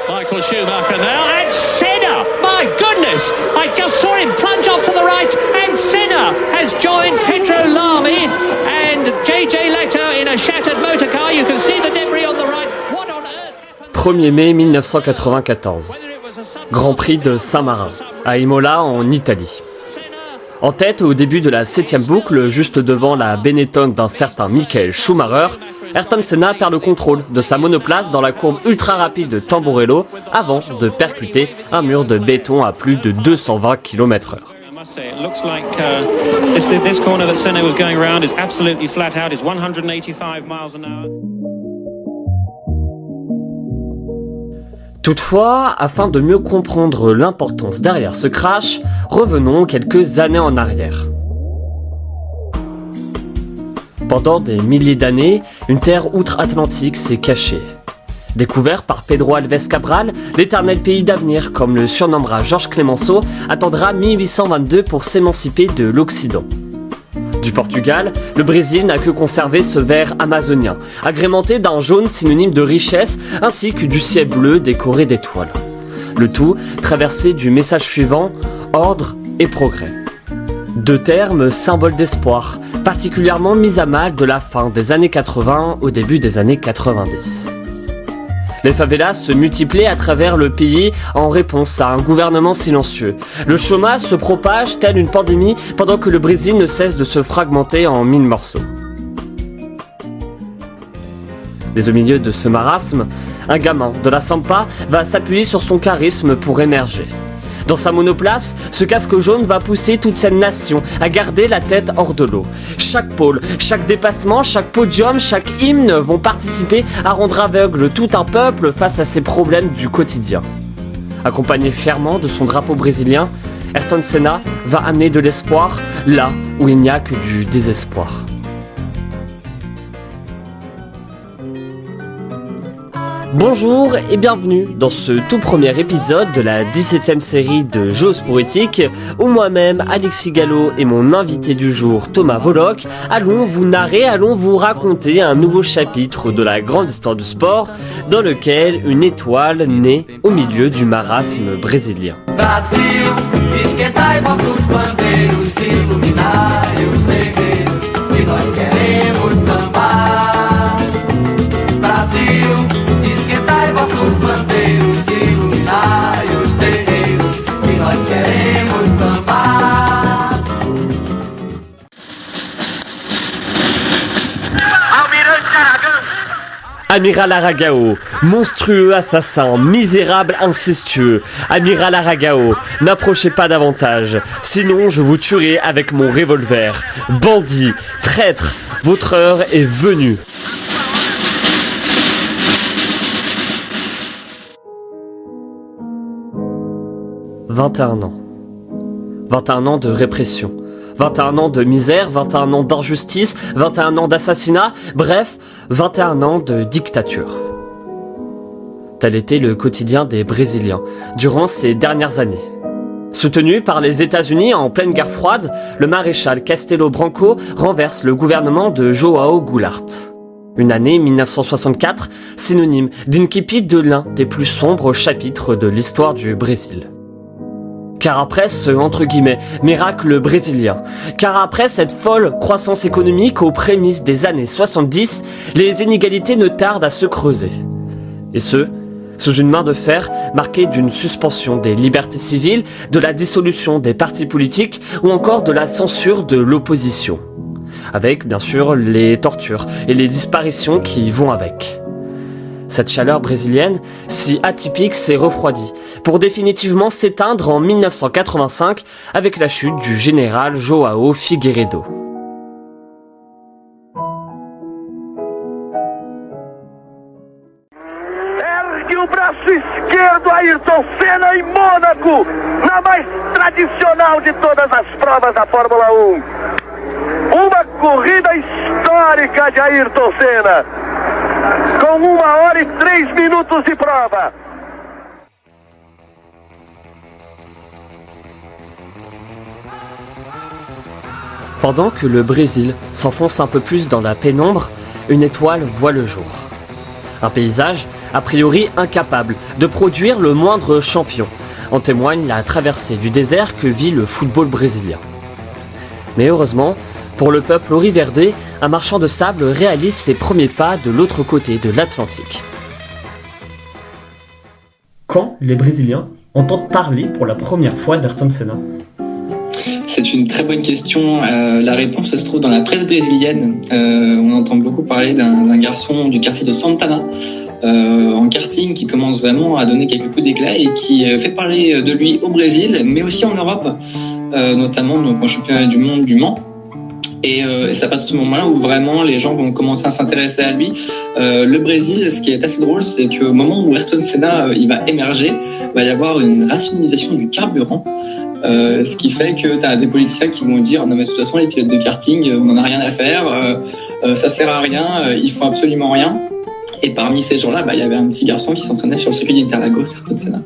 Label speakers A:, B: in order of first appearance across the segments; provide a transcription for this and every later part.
A: Michael Schumacher now, and Senna! My goodness! I just saw him plunge off to the right, and Senna has joined Pedro Lamy and JJ Letter in a shattered motor car. You can see the debris on the right. What on earth happened?
B: 1er mai 1994. Grand Prix de Saint-Marin, à Imola en Italie. En tête au début de la 7e boucle, juste devant la Benetton d'un certain Michael Schumacher, Ayrton Senna perd le contrôle de sa monoplace dans la courbe ultra rapide de Tamburello avant de percuter un mur de béton à plus de 220 km/h.
A: It looks like this corner that Senna was going around is absolutely flat out. It's 185 miles an hour.
B: Toutefois, afin de mieux comprendre l'importance derrière ce crash, revenons quelques années en arrière. Pendant des milliers d'années, une terre outre-Atlantique s'est cachée. Découvert par Pedro Alves Cabral, l'éternel pays d'avenir, comme le surnommera Georges Clemenceau, attendra 1822 pour s'émanciper de l'Occident. Du Portugal, le Brésil n'a que conservé ce vert amazonien, agrémenté d'un jaune synonyme de richesse, ainsi que du ciel bleu décoré d'étoiles. Le tout traversé du message suivant, ordre et progrès. Deux termes symboles d'espoir, particulièrement mis à mal de la fin des années 80 au début des années 90. Les favelas se multiplient à travers le pays en réponse à un gouvernement silencieux. Le chômage se propage tel une pandémie pendant que le Brésil ne cesse de se fragmenter en 1000 morceaux. Mais au milieu de ce marasme, un gamin de la Sampa va s'appuyer sur son charisme pour émerger. Dans sa monoplace, ce casque jaune va pousser toute cette nation à garder la tête hors de l'eau. Chaque pôle, chaque dépassement, chaque podium, chaque hymne vont participer à rendre aveugle tout un peuple face à ses problèmes du quotidien. Accompagné fièrement de son drapeau brésilien, Ayrton Senna va amener de l'espoir là où il n'y a que du désespoir. Bonjour et bienvenue dans ce tout premier épisode de la 17e série de J'ose pour éthique, où moi-même, Alexis Gallo et mon invité du jour, Thomas Volok, allons vous narrer, allons vous raconter un nouveau chapitre de la grande histoire du sport, dans lequel une étoile naît au milieu du marasme brésilien.
C: Brasil, esquentai vossos bandeiros, iluminai os terreiros, e nós queremos sambar. Brasil, esquentai vossos bandeiros, iluminai os terreiros, e nós queremos sambar. Almirante Aragão.
B: Amiral Aragão, monstrueux assassin, misérable incestueux. Amiral Aragão, n'approchez pas davantage, sinon je vous tuerai avec mon revolver. Bandit, traître, votre heure est venue. « 21 ans. 21 ans de répression. 21 ans de misère, 21 ans d'injustice, 21 ans d'assassinat, bref, 21 ans de dictature. » Tel était le quotidien des Brésiliens durant ces dernières années. Soutenu par les États-Unis en pleine guerre froide, le maréchal Castelo Branco renverse le gouvernement de João Goulart. Une année 1964, synonyme d'incipit de l'un des plus sombres chapitres de l'histoire du Brésil. Car après ce, entre guillemets, miracle brésilien, car après cette folle croissance économique aux prémices des années 70, les inégalités ne tardent à se creuser. Et ce, sous une main de fer marquée d'une suspension des libertés civiles, de la dissolution des partis politiques ou encore de la censure de l'opposition. Avec, bien sûr, les tortures et les disparitions qui y vont avec. Cette chaleur brésilienne, si atypique, s'est refroidie, pour définitivement s'éteindre en 1985 avec la chute du général João Figueiredo.
D: Ergue o braço esquerdo, Ayrton Senna em Mônaco, na mais tradicional de todas as provas da Fórmula 1. Uma corrida histórica de Ayrton Senna, com 1 hora e 3 minutos de prova.
B: Pendant que le Brésil s'enfonce un peu plus dans la pénombre, une étoile voit le jour. Un paysage a priori incapable de produire le moindre champion. En témoigne la traversée du désert que vit le football brésilien. Mais heureusement, pour le peuple auriverdé, un marchand de sable réalise ses premiers pas de l'autre côté de l'Atlantique. Quand les Brésiliens entendent parler pour la première fois d'Ayrton Senna ?
E: C'est une très bonne question. La réponse se trouve dans la presse brésilienne. On entend beaucoup parler d'un garçon du quartier de Santana en karting qui commence vraiment à donner quelques coups d'éclat et qui fait parler de lui au Brésil, mais aussi en Europe, notamment donc, au championnat du monde du Mans. Et c'est à partir de ce moment-là où vraiment les gens vont commencer à s'intéresser à lui. Le Brésil, ce qui est assez drôle, c'est qu'au moment où Ayrton Senna il va émerger, il va y avoir une rationalisation du carburant. Ce qui fait que tu as des politiciens qui vont dire non mais de toute façon les pilotes de karting on n'en a rien à faire, ça sert à rien, ils font absolument rien. Et parmi ces gens-là, il y avait un petit garçon qui s'entraînait sur le circuit d'Interlagos, Ayrton Senna.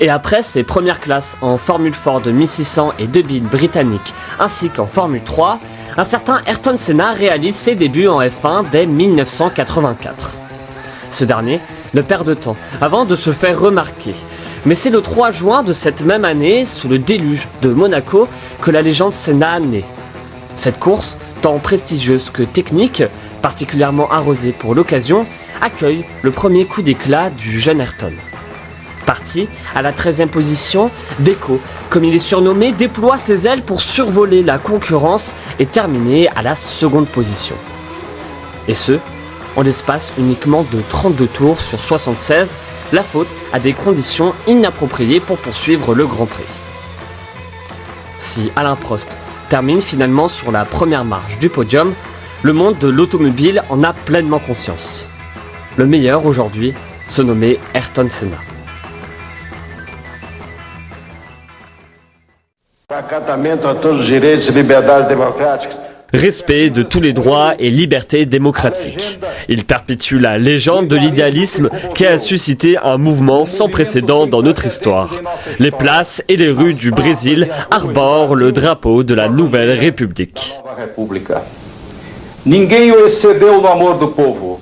B: Et après ses premières classes en Formule Ford 1600 et 2000 britannique, ainsi qu'en Formule 3, un certain Ayrton Senna réalise ses débuts en F1 dès 1984. Ce dernier ne perd de temps avant de se faire remarquer. Mais c'est le 3 juin de cette même année, sous le déluge de Monaco, que la légende Senna naît. Cette course, tant prestigieuse que technique, particulièrement arrosée pour l'occasion, accueille le premier coup d'éclat du jeune Ayrton. Parti à la 13e position, Beko, comme il est surnommé, déploie ses ailes pour survoler la concurrence et terminer à la seconde position. Et ce, en l'espace uniquement de 32 tours sur 76, la faute à des conditions inappropriées pour poursuivre le Grand Prix. Si Alain Prost termine finalement sur la première marche du podium, le monde de l'automobile en a pleinement conscience. Le meilleur aujourd'hui se nommait Ayrton Senna.
F: Acatamento a todos os direitos e liberdades democráticas.
B: Respect de tous les droits et libertés démocratiques. Il perpétue la légende de l'idéalisme qui a suscité un mouvement sans précédent dans notre histoire. Les places et les rues du Brésil arborent le drapeau de la Nouvelle République.
F: Ninguém o excedeu no amor do povo.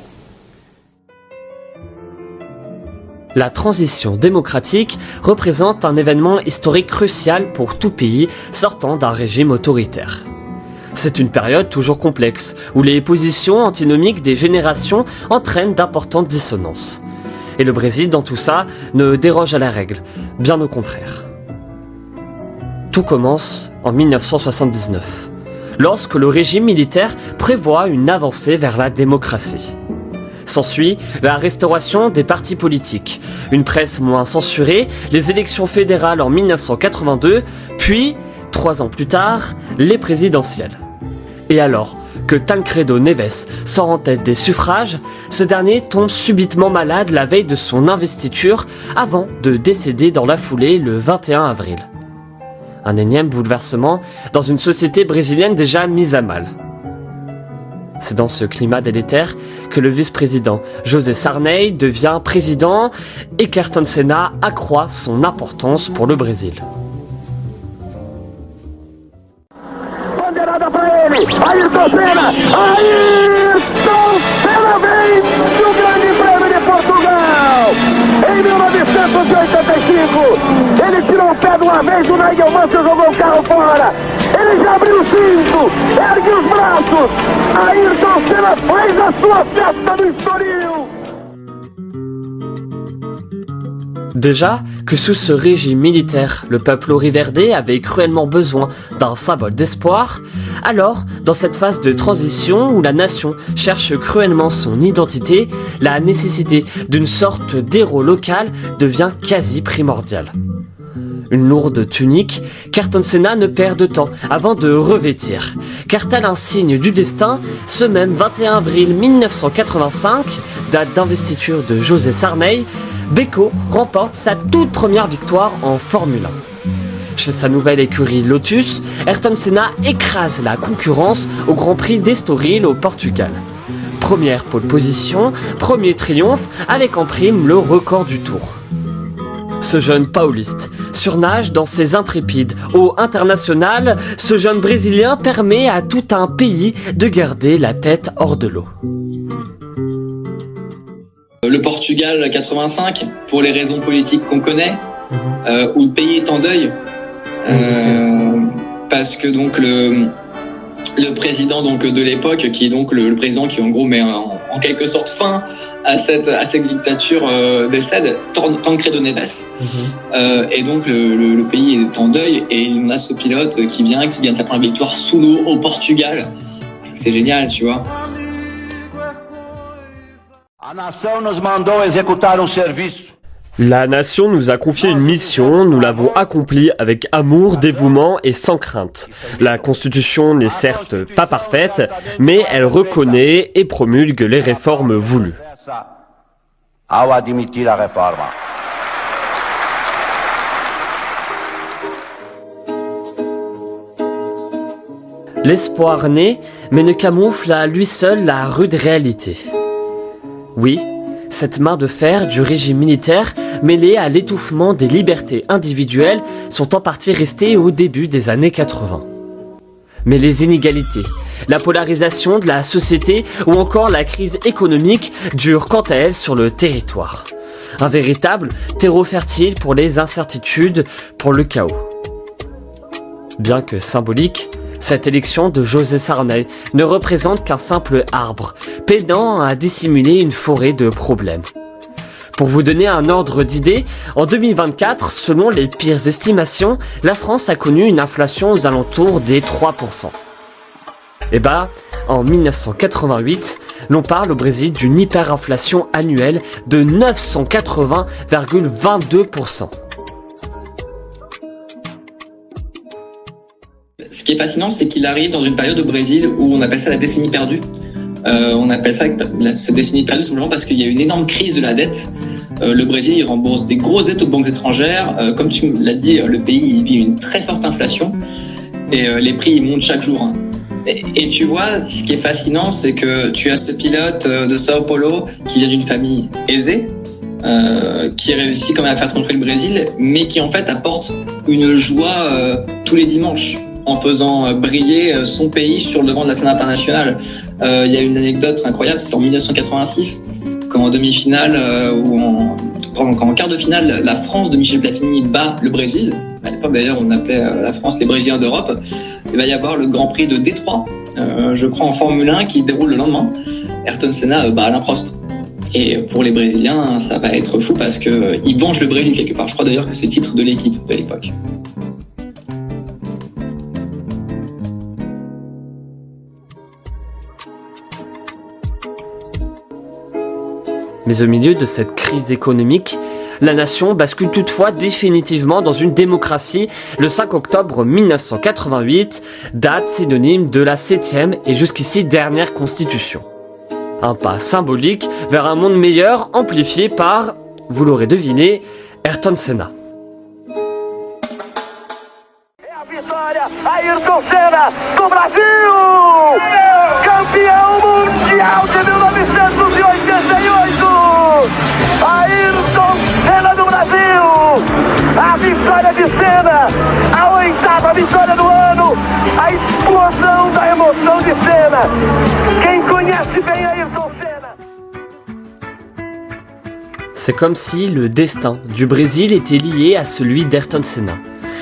B: La transition démocratique représente un événement historique crucial pour tout pays sortant d'un régime autoritaire. C'est une période toujours complexe, où les positions antinomiques des générations entraînent d'importantes dissonances. Et le Brésil, dans tout ça, ne déroge à la règle, bien au contraire. Tout commence en 1979, lorsque le régime militaire prévoit une avancée vers la démocratie. S'ensuit la restauration des partis politiques, une presse moins censurée, les élections fédérales en 1982, puis, 3 ans plus tard, les présidentielles. Et alors que Tancredo Neves sort en tête des suffrages, ce dernier tombe subitement malade la veille de son investiture avant de décéder dans la foulée le 21 avril. Un énième bouleversement dans une société brésilienne déjà mise à mal. C'est dans ce climat délétère que le vice-président José Sarney devient président et qu'Ayrton Senna accroît son importance pour le Brésil.
D: Bandeirada para ele, Ayrton Senna! Ayrton Senna vem do Grande Prêmio de Portugal! Em 1985, ele tirou o pé de uma vez, o Nigel Mansell jogou o carro fora. Ele já abriu o cinto, ergue os braços. Ayrton Senna faz a sua festa no Estoril.
B: Déjà que sous ce régime militaire, le peuple auriverdé avait cruellement besoin d'un symbole d'espoir, alors, dans cette phase de transition où la nation cherche cruellement son identité, la nécessité d'une sorte d'héros local devient quasi primordiale. Une lourde tunique qu'Ayrton Senna ne perd de temps avant de revêtir, car tel un signe du destin, ce même 21 avril 1985, date d'investiture de José Sarney, Beko remporte sa toute première victoire en Formule 1. Chez sa nouvelle écurie Lotus, Ayrton Senna écrase la concurrence au Grand Prix d'Estoril au Portugal. Première pole position, premier triomphe, avec en prime le record du Tour. Ce jeune pauliste surnage dans ses intrépides eaux internationales. Ce jeune Brésilien permet à tout un pays de garder la tête hors de l'eau.
E: Le Portugal 85, pour les raisons politiques qu'on connaît, où le pays est en deuil, parce que donc le président donc de l'époque, qui est donc le président qui en gros met en quelque sorte fin à cette dictature, décède, Tancredo Neves, et donc le pays est en deuil et on a ce pilote qui vient de sa première victoire sous l'eau au Portugal. C'est génial, tu vois.
F: A nação nos mandou executar serviço.
B: La nation nous a confié une mission, nous l'avons accomplie avec amour, dévouement et sans crainte. La Constitution n'est certes pas parfaite, mais elle reconnaît et promulgue les réformes voulues.
F: Ao admitir a reforma.
B: L'espoir naît, mais ne camoufle à lui seul la rude réalité. Oui, cette main de fer du régime militaire, mêlée à l'étouffement des libertés individuelles, sont en partie restées au début des années 80. Mais les inégalités, la polarisation de la société ou encore la crise économique durent quant à elles sur le territoire. Un véritable terreau fertile pour les incertitudes, pour le chaos. Bien que symbolique, cette élection de José Sarney ne représente qu'un simple arbre, peinant à dissimuler une forêt de problèmes. Pour vous donner un ordre d'idée, en 2024, selon les pires estimations, la France a connu une inflation aux alentours des 3%. Et en 1988, l'on parle au Brésil d'une hyperinflation annuelle de 980,22%.
E: Ce qui est fascinant, c'est qu'il arrive dans une période au Brésil où on appelle ça la décennie perdue. On appelle ça cette décennie perdue simplement parce qu'il y a une énorme crise de la dette. Le Brésil, il rembourse des grosses dettes aux banques étrangères. Comme tu l'as dit, le pays il vit une très forte inflation et les prix ils montent chaque jour. Et tu vois, ce qui est fascinant, c'est que tu as ce pilote de Sao Paulo qui vient d'une famille aisée, qui réussit quand même à faire triompher le Brésil, mais qui en fait apporte une joie tous les dimanches, en faisant briller son pays sur le devant de la scène internationale. Il y a une anecdote incroyable, c'est en 1986, quand en demi-finale, en quart de finale, la France de Michel Platini bat le Brésil. À l'époque d'ailleurs, on appelait la France les Brésiliens d'Europe. Il va y avoir le Grand Prix de Détroit, je crois en Formule 1, qui se déroule le lendemain. Ayrton Senna bat Alain Prost. Et pour les Brésiliens, ça va être fou parce qu'ils vengent le Brésil quelque part. Je crois d'ailleurs que c'est le titre de l'équipe de l'époque.
B: Mais au milieu de cette crise économique, la nation bascule toutefois définitivement dans une démocratie le 5 octobre 1988, date synonyme de la 7e et jusqu'ici dernière constitution. Un pas symbolique vers un monde meilleur amplifié par, vous l'aurez deviné, Ayrton Senna.
D: Ayrton Senna do Brasil! Campeão mundial de 1988! Ayrton Senna do Brasil! A vitória de Senna! A 8ª vitória do ano! A explosão da emoção de Senna! Quem conhece bem Ayrton Senna?
B: C'est comme si le destin du Brésil était lié à celui d'Ayrton Senna.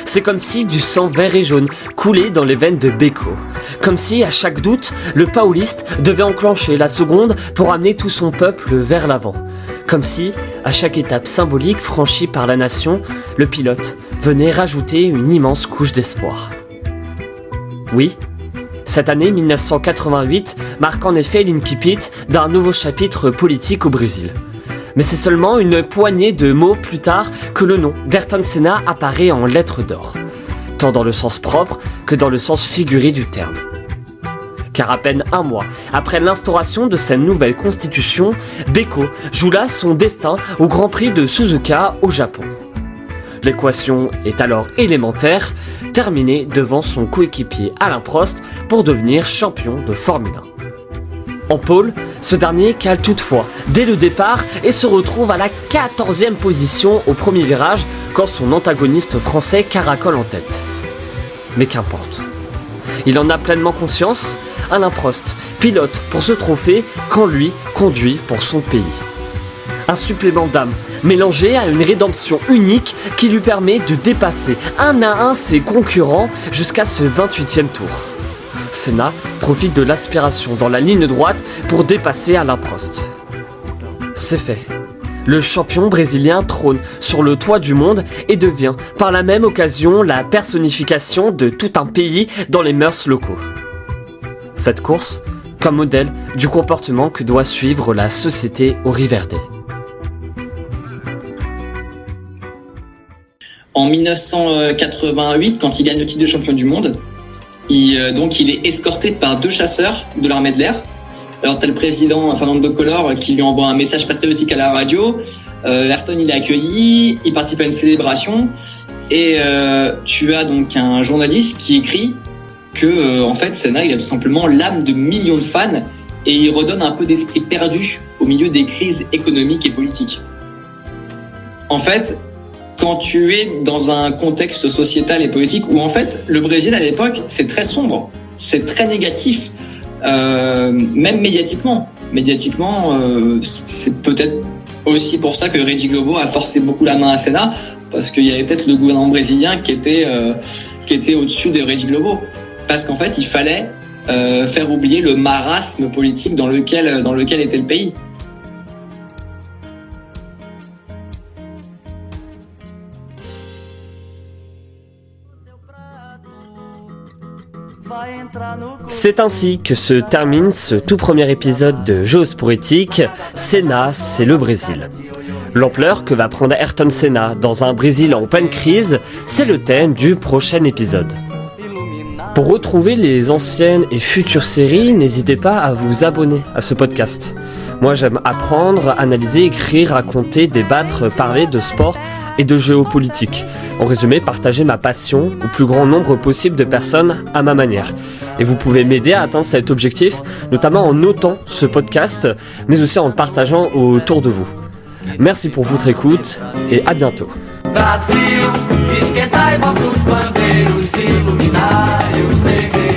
B: C'est comme si du sang vert et jaune coulait dans les veines de Beko. Comme si, à chaque doute, le pauliste devait enclencher la seconde pour amener tout son peuple vers l'avant. Comme si, à chaque étape symbolique franchie par la nation, le pilote venait rajouter une immense couche d'espoir. Oui, cette année 1988 marque en effet l'incipit d'un nouveau chapitre politique au Brésil. Mais c'est seulement une poignée de mots plus tard que le nom d'Ayrton Senna apparaît en lettres d'or, tant dans le sens propre que dans le sens figuré du terme. Car à peine un mois après l'instauration de cette nouvelle constitution, Beko joue là son destin au Grand Prix de Suzuka au Japon. L'équation est alors élémentaire, terminé devant son coéquipier Alain Prost pour devenir champion de Formule 1. En pôle, ce dernier cale toutefois dès le départ et se retrouve à la 14e position au premier virage quand son antagoniste français caracole en tête. Mais qu'importe. Il en a pleinement conscience, Alain Prost pilote pour ce trophée quand lui conduit pour son pays. Un supplément d'âme mélangé à une rédemption unique qui lui permet de dépasser un à un ses concurrents jusqu'à ce 28e tour. Senna profite de l'aspiration dans la ligne droite pour dépasser Alain Prost. C'est fait. Le champion brésilien trône sur le toit du monde et devient par la même occasion la personnification de tout un pays dans les mœurs locaux. Cette course, comme modèle du comportement que doit suivre la société au Riverde.
E: En 1988, quand il gagne le titre de champion du monde, il est escorté par 2 chasseurs de l'armée de l'air. Alors t'as le président Fernando Collor qui lui envoie un message patriotique à la radio. Ayrton il est accueilli, il participe à une célébration et tu as donc un journaliste qui écrit que en fait Senna il a tout simplement l'âme de millions de fans et il redonne un peu d'esprit perdu au milieu des crises économiques et politiques. En fait, quand tu es dans un contexte sociétal et politique où en fait le Brésil à l'époque c'est très sombre, c'est très négatif, même médiatiquement. C'est peut-être aussi pour ça que Rede Globo a forcé beaucoup la main à Senna, parce qu'il y avait peut-être le gouvernement brésilien qui était au-dessus de Rede Globo, parce qu'en fait il fallait faire oublier le marasme politique dans lequel était le pays.
B: C'est ainsi que se termine ce tout premier épisode de Géosporitique, Senna, c'est le Brésil. L'ampleur que va prendre Ayrton Senna dans un Brésil en pleine crise, c'est le thème du prochain épisode. Pour retrouver les anciennes et futures séries, n'hésitez pas à vous abonner à ce podcast. Moi j'aime apprendre, analyser, écrire, raconter, débattre, parler de sport et de géopolitique. En résumé, partager ma passion au plus grand nombre possible de personnes à ma manière. Et vous pouvez m'aider à atteindre cet objectif, notamment en notant ce podcast, mais aussi en le partageant autour de vous. Merci pour votre écoute et à bientôt.
C: Brasil, esquentai vossos bandeiros, iluminai os negreiros.